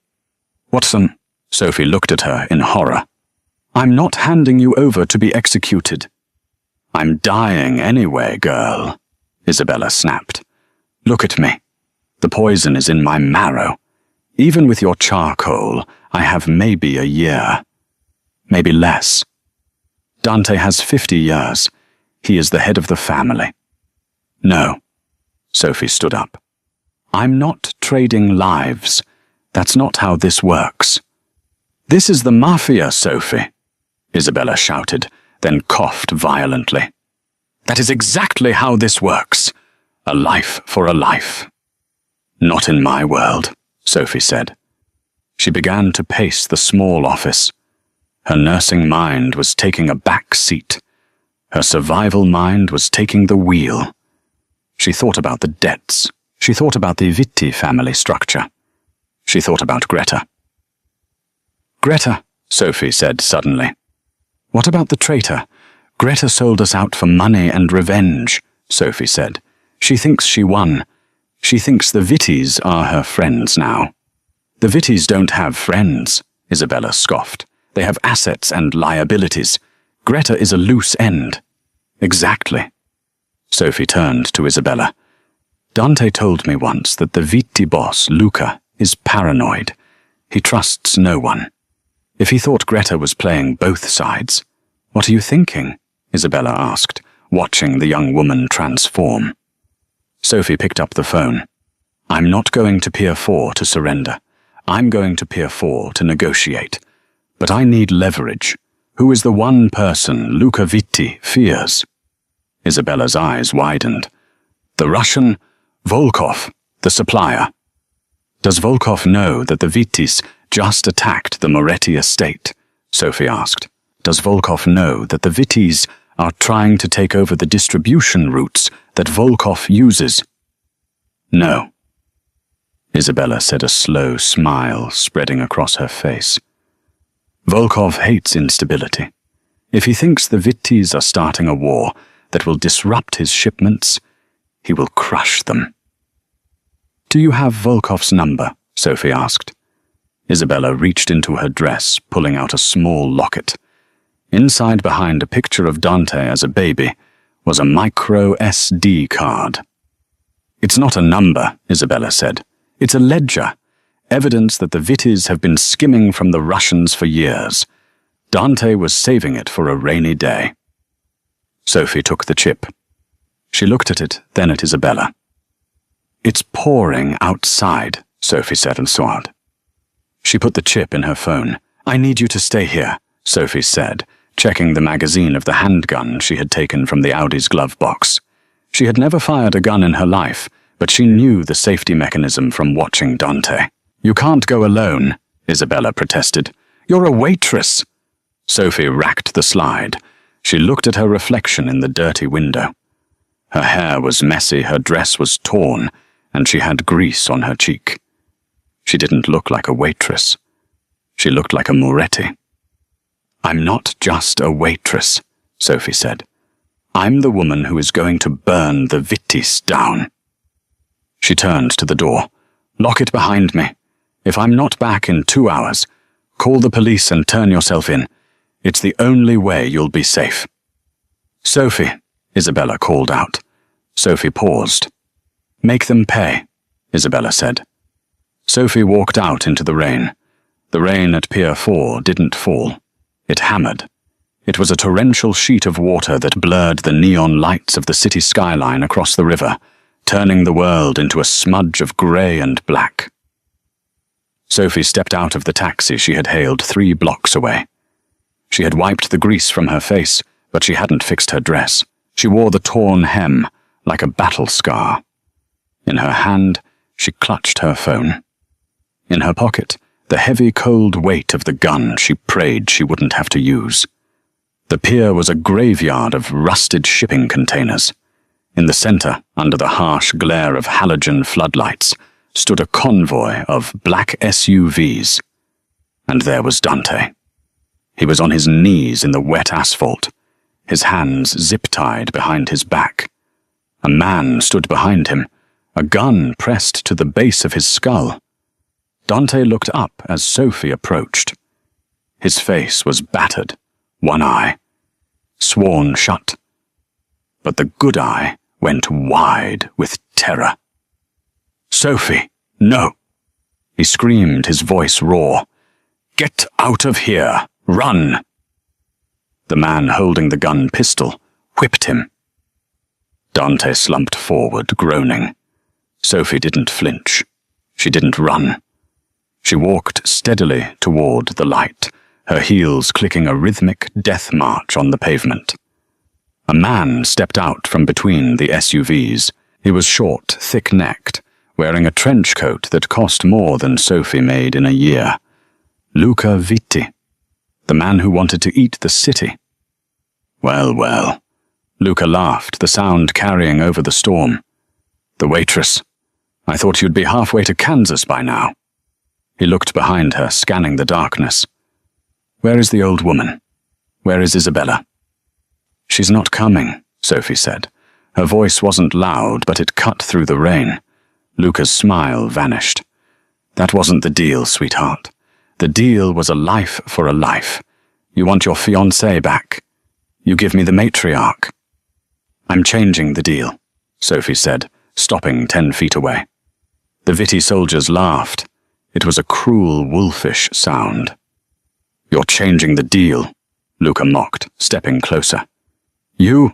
"Watson," Sophie looked at her in horror. "I'm not handing you over to be executed." "I'm dying anyway, girl," Isabella snapped. "Look at me. The poison is in my marrow. Even with your charcoal, I have maybe a year. Maybe less. Dante has 50 years. He is the head of the family." "No." Sophie stood up. "I'm not trading lives. That's not how this works." "This is the Mafia, Sophie," Isabella shouted, then coughed violently. "That is exactly how this works. A life for a life." "Not in my world," Sophie said. She began to pace the small office. Her nursing mind was taking a back seat. Her survival mind was taking the wheel. She thought about the debts. She thought about the Vitti family structure. She thought about Greta. "Greta," Sophie said suddenly. "What about the traitor? Greta sold us out for money and revenge," Sophie said. "She thinks she won. She thinks the Vittis are her friends now." "The Vittis don't have friends," Isabella scoffed. "They have assets and liabilities. Greta is a loose end." "Exactly." Sophie turned to Isabella. "Dante told me once that the Vitti boss, Luca, is paranoid. He trusts no one. If he thought Greta was playing both sides—" "What are you thinking?" Isabella asked, watching the young woman transform. Sophie picked up the phone. "I'm not going to Pier 4 to surrender. I'm going to Pier 4 to negotiate. But I need leverage. Who is the one person Luca Vitti fears?" Isabella's eyes widened. "The Russian, Volkov, the supplier." "Does Volkov know that the Vittis just attacked the Moretti estate?" Sophie asked. "Does Volkov know that the Vittis are trying to take over the distribution routes that Volkov uses?" "No." Isabella said, a slow smile spreading across her face. "Volkov hates instability. If he thinks the Vittis are starting a war that will disrupt his shipments, he will crush them." "Do you have Volkov's number?" Sophie asked. Isabella reached into her dress, pulling out a small locket. Inside, behind a picture of Dante as a baby, was a micro SD card. "It's not a number," Isabella said. "It's a ledger. Evidence that the Vittis have been skimming from the Russians for years. Dante was saving it for a rainy day." Sophie took the chip. She looked at it, then at Isabella. "It's pouring outside," Sophie said and swallowed. She put the chip in her phone. "I need you to stay here," Sophie said, checking the magazine of the handgun she had taken from the Audi's glove box. She had never fired a gun in her life, but she knew the safety mechanism from watching Dante. "You can't go alone," Isabella protested. "You're a waitress." Sophie racked the slide. She looked at her reflection in the dirty window. Her hair was messy, her dress was torn, and she had grease on her cheek. She didn't look like a waitress. She looked like a Moretti. "I'm not just a waitress," Sophie said. "I'm the woman who is going to burn the Vittis down." She turned to the door. "Lock it behind me. If I'm not back in 2 hours, call the police and turn yourself in. It's the only way you'll be safe." "Sophie," Isabella called out. Sophie paused. "Make them pay," Isabella said. Sophie walked out into the rain. The rain at Pier 4 didn't fall. It hammered. It was a torrential sheet of water that blurred the neon lights of the city skyline across the river, turning the world into a smudge of grey and black. Sophie stepped out of the taxi she had hailed 3 blocks away. She had wiped the grease from her face, but she hadn't fixed her dress. She wore the torn hem, like a battle scar. In her hand, she clutched her phone. In her pocket, the heavy, cold weight of the gun she prayed she wouldn't have to use. The pier was a graveyard of rusted shipping containers. In the center, under the harsh glare of halogen floodlights, stood a convoy of black SUVs. And there was Dante. He was on his knees in the wet asphalt, his hands zip-tied behind his back. A man stood behind him, a gun pressed to the base of his skull. Dante looked up as Sophie approached. His face was battered, one eye sworn shut. But the good eye went wide with terror. "Sophie, no!" He screamed, his voice raw. "Get out of here! Run!" The man holding the gun pistol whipped him. Dante slumped forward, groaning. Sophie didn't flinch. She didn't run. She walked steadily toward the light, her heels clicking a rhythmic death march on the pavement. A man stepped out from between the SUVs. He was short, thick-necked, wearing a trench coat that cost more than Sophie made in a year. Luca Vitti, the man who wanted to eat the city. Well, well. Luca laughed, the sound carrying over the storm. "The waitress. I thought you'd be halfway to Kansas by now." He looked behind her, scanning the darkness. "Where is the old woman? Where is Isabella?" "She's not coming," Sophie said. Her voice wasn't loud, but it cut through the rain. Luca's smile vanished. "That wasn't the deal, sweetheart. The deal was a life for a life. You want your fiancée back. You give me the matriarch." "I'm changing the deal," Sophie said, stopping 10 feet away. The Vitti soldiers laughed. It was a cruel, wolfish sound. "You're changing the deal," Luca mocked, stepping closer. You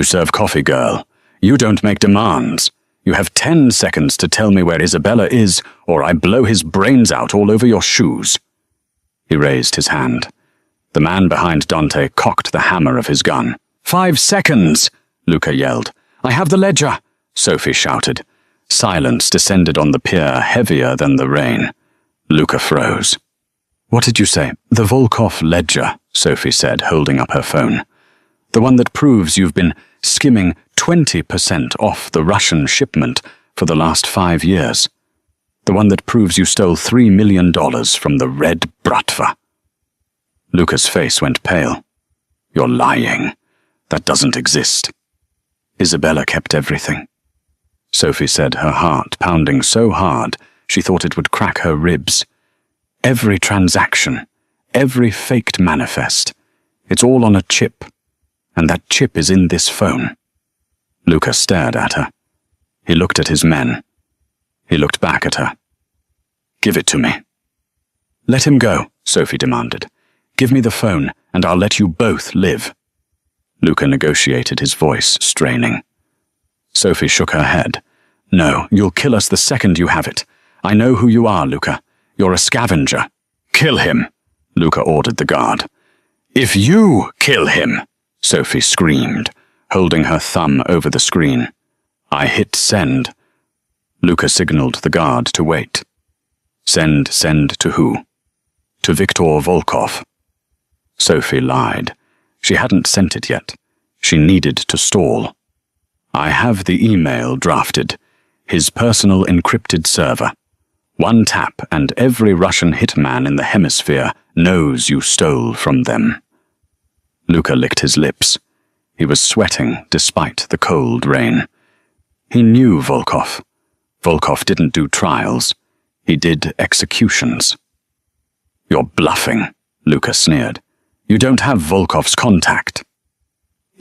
serve coffee, girl. You don't make demands. You have 10 seconds to tell me where Isabella is, or I blow his brains out all over your shoes." He raised his hand. The man behind Dante cocked the hammer of his gun. 5 seconds, Luca yelled. "I have the ledger," Sophie shouted. Silence descended on the pier, heavier than the rain. Luca froze. "What did you say?" "The Volkov ledger," Sophie said, holding up her phone. "The one that proves you've been skimming 20% off the Russian shipment for the last 5 years. The one that proves you stole $3 million from the Red Bratva." Luca's face went pale. "You're lying. That doesn't exist." "Isabella kept everything," Sophie said, her heart pounding so hard she thought it would crack her ribs. "Every transaction, every faked manifest, it's all on a chip, and that chip is in this phone." Luca stared at her. He looked at his men. He looked back at her. "Give it to me." "Let him go," Sophie demanded. "Give me the phone, and I'll let you both live." Luca negotiated, his voice straining. Sophie shook her head. "No, you'll kill us the second you have it. I know who you are, Luca. You're a scavenger. Kill him, Luca ordered the guard. If you kill him, Sophie screamed, holding her thumb over the screen. I hit send. Luca signaled the guard to wait. Send to who? To Viktor Volkov. Sophie lied. She hadn't sent it yet. She needed to stall. I have the email drafted. His personal encrypted server. One tap and every Russian hitman in the hemisphere knows you stole from them. Luca licked his lips. He was sweating despite the cold rain. He knew Volkov. Volkov didn't do trials. He did executions. You're bluffing, Luca sneered. You don't have Volkov's contact.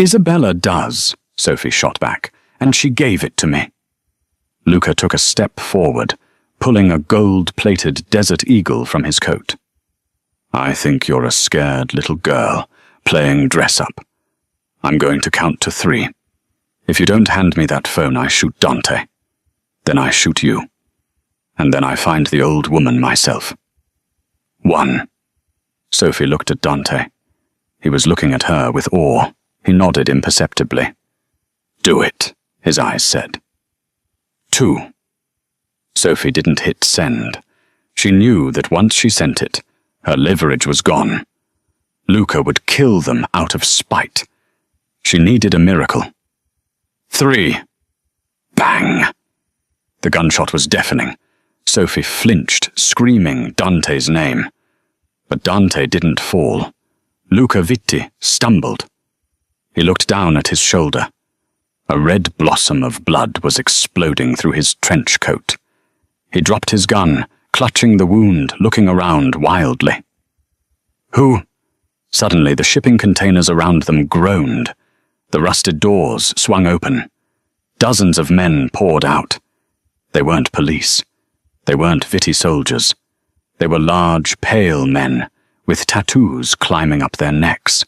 Isabella does, Sophie shot back, and she gave it to me. Luca took a step forward, pulling a gold-plated desert eagle from his coat. I think you're a scared little girl, playing dress-up. I'm going to count to 3. If you don't hand me that phone, I shoot Dante. Then I shoot you. And then I find the old woman myself. 1. Sophie looked at Dante. He was looking at her with awe. He nodded imperceptibly. Do it, his eyes said. 2. Sophie didn't hit send. She knew that once she sent it, her leverage was gone. Luca would kill them out of spite. She needed a miracle. 3. Bang! The gunshot was deafening. Sophie flinched, screaming Dante's name. But Dante didn't fall. Luca Vitti stumbled. He looked down at his shoulder. A red blossom of blood was exploding through his trench coat. He dropped his gun, clutching the wound, looking around wildly. Who? Suddenly the shipping containers around them groaned. The rusted doors swung open. Dozens of men poured out. They weren't police. They weren't Vitti soldiers. They were large, pale men, with tattoos climbing up their necks.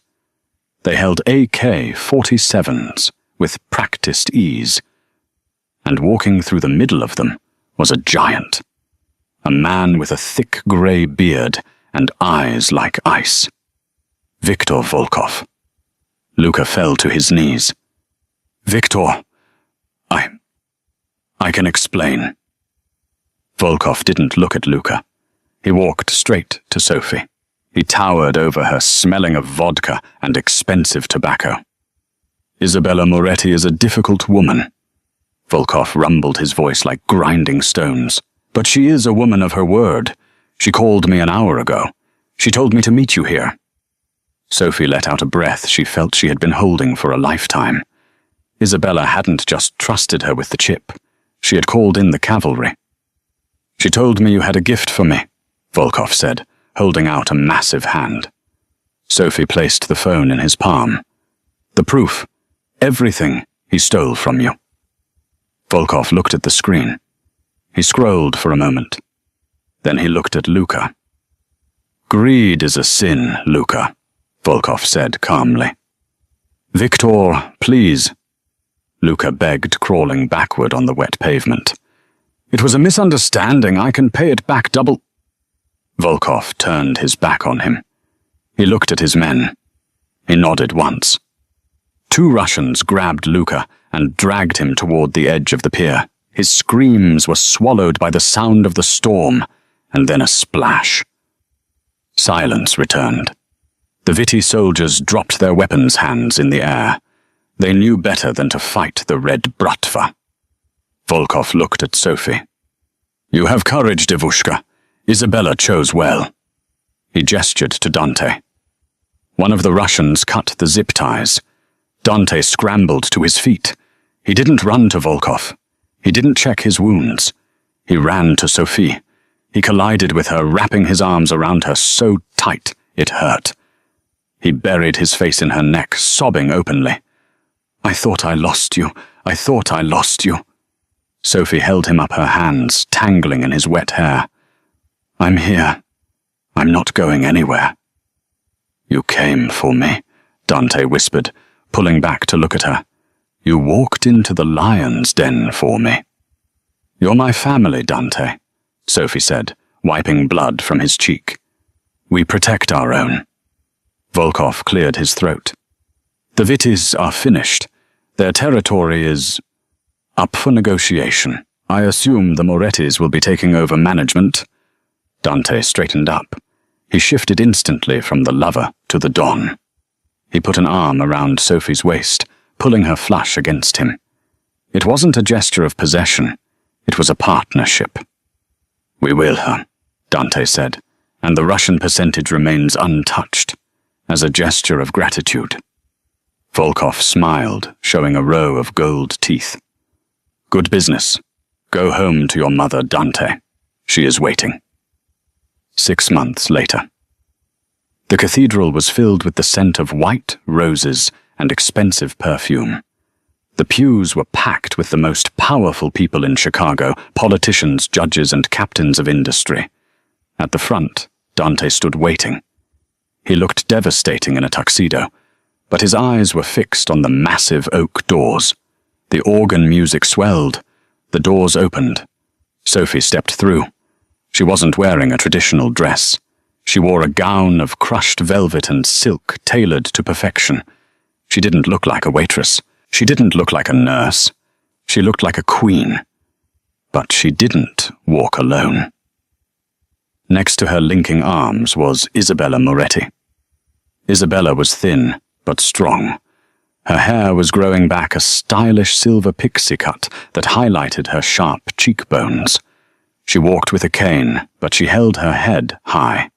They held AK-47s with practiced ease. And walking through the middle of them was a giant. A man with a thick grey beard and eyes like ice. Viktor Volkov. Luca fell to his knees. Viktor, I can explain. Volkov didn't look at Luca. He walked straight to Sophie. He towered over her, smelling of vodka and expensive tobacco. Isabella Moretti is a difficult woman. Volkov rumbled his voice like grinding stones. But she is a woman of her word. She called me an hour ago. She told me to meet you here. Sophie let out a breath she felt she had been holding for a lifetime. Isabella hadn't just trusted her with the chip. She had called in the cavalry. She told me you had a gift for me, Volkov said, holding out a massive hand. Sophie placed the phone in his palm. The proof. Everything he stole from you. Volkov looked at the screen. He scrolled for a moment. Then he looked at Luca. Greed is a sin, Luca, Volkov said calmly. Viktor, please. Luca begged, crawling backward on the wet pavement. It was a misunderstanding. I can pay it back double. Volkov turned his back on him. He looked at his men. He nodded once. 2 Russians grabbed Luca and dragged him toward the edge of the pier. His screams were swallowed by the sound of the storm, and then a splash. Silence returned. The Vitti soldiers dropped their weapons hands in the air. They knew better than to fight the Red Bratva. Volkov looked at Sophie. You have courage, Devushka. Isabella chose well. He gestured to Dante. One of the Russians cut the zip ties. Dante scrambled to his feet. He didn't run to Volkov. He didn't check his wounds. He ran to Sophie. He collided with her, wrapping his arms around her so tight it hurt. He buried his face in her neck, sobbing openly. I thought I lost you. I thought I lost you. Sophie held him up, her hands tangling in his wet hair. I'm here. I'm not going anywhere. You came for me, Dante whispered, pulling back to look at her. You walked into the lion's den for me. You're my family, Dante, Sophie said, wiping blood from his cheek. "We protect our own." Volkov cleared his throat. "The Vitis are finished. Their territory is up for negotiation. I assume the Morettis will be taking over management." Dante straightened up. He shifted instantly from the lover to the Don. He put an arm around Sophie's waist, pulling her flush against him. It wasn't a gesture of possession. It was a partnership. "We will, huh?" Dante said, "and the Russian percentage remains untouched, as a gesture of gratitude." Volkov smiled, showing a row of gold teeth. "Good business. Go home to your mother, Dante. She is waiting." 6 months later. The cathedral was filled with the scent of white roses and expensive perfume. The pews were packed with the most powerful people in Chicago, politicians, judges, and captains of industry. At the front, Dante stood waiting. He looked devastating in a tuxedo, but his eyes were fixed on the massive oak doors. The organ music swelled. The doors opened. Sophie stepped through. She wasn't wearing a traditional dress. She wore a gown of crushed velvet and silk tailored to perfection. She didn't look like a waitress. She didn't look like a nurse. She looked like a queen. But she didn't walk alone. Next to her linking arms was Isabella Moretti. Isabella was thin, but strong. Her hair was growing back a stylish silver pixie cut that highlighted her sharp cheekbones. She walked with a cane, but she held her head high.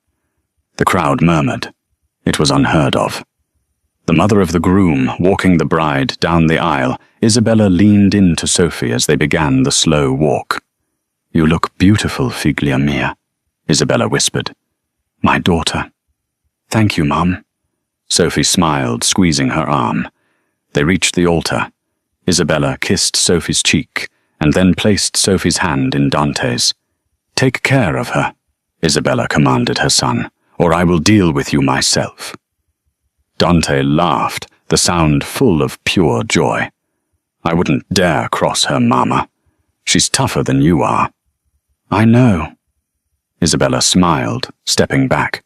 The crowd murmured. It was unheard of. The mother of the groom, walking the bride down the aisle, Isabella leaned into Sophie as they began the slow walk. "You look beautiful, figlia mia," Isabella whispered. "My daughter." "Thank you, Mum." Sophie smiled, squeezing her arm. They reached the altar. Isabella kissed Sophie's cheek, and then placed Sophie's hand in Dante's. "Take care of her," Isabella commanded her son, "or I will deal with you myself." Dante laughed, the sound full of pure joy. "I wouldn't dare cross her, Mama. She's tougher than you are." "I know." Isabella smiled, stepping back.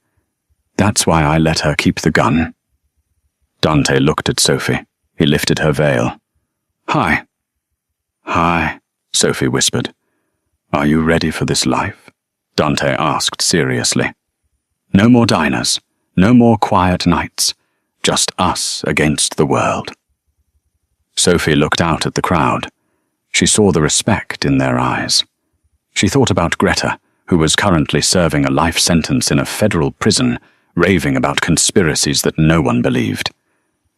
"That's why I let her keep the gun." Dante looked at Sophie. He lifted her veil. "Hi." "Hi," Sophie whispered. "Are you ready for this life?" Dante asked seriously. "No more diners, no more quiet nights. Just us against the world." Sophie looked out at the crowd. She saw the respect in their eyes. She thought about Greta, who was currently serving a life sentence in a federal prison, raving about conspiracies that no one believed.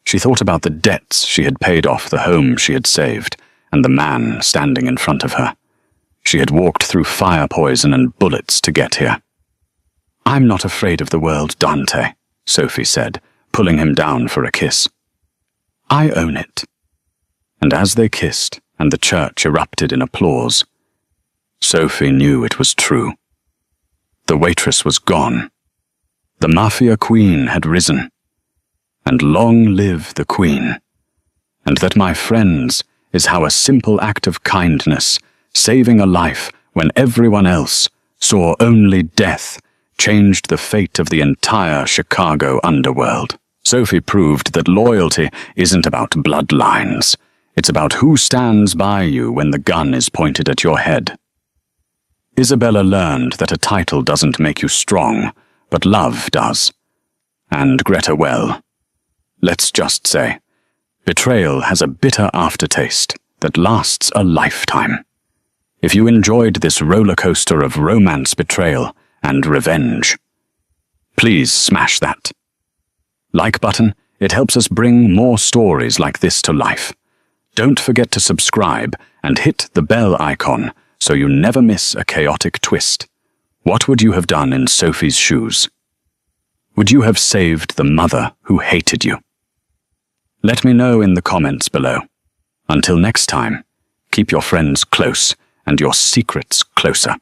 She thought about the debts she had paid off the home she had saved, and the man standing in front of her. She had walked through fire poison and bullets to get here. "I'm not afraid of the world, Dante," Sophie said, pulling him down for a kiss. "I own it." And as they kissed, and the church erupted in applause, Sophie knew it was true. The waitress was gone. The Mafia queen had risen. And long live the queen. And that, my friends, is how a simple act of kindness, saving a life when everyone else saw only death, changed the fate of the entire Chicago underworld. Sophie proved that loyalty isn't about bloodlines. It's about who stands by you when the gun is pointed at your head. Isabella learned that a title doesn't make you strong, but love does. And Greta well. Let's just say, betrayal has a bitter aftertaste that lasts a lifetime. If you enjoyed this roller coaster of romance, betrayal, and revenge, please smash that like button. It helps us bring more stories like this to life. Don't forget to subscribe and hit the bell icon so you never miss a chaotic twist. What would you have done in Sophie's shoes? Would you have saved the mother who hated you? Let me know in the comments below. Until next time, keep your friends close and your secrets closer.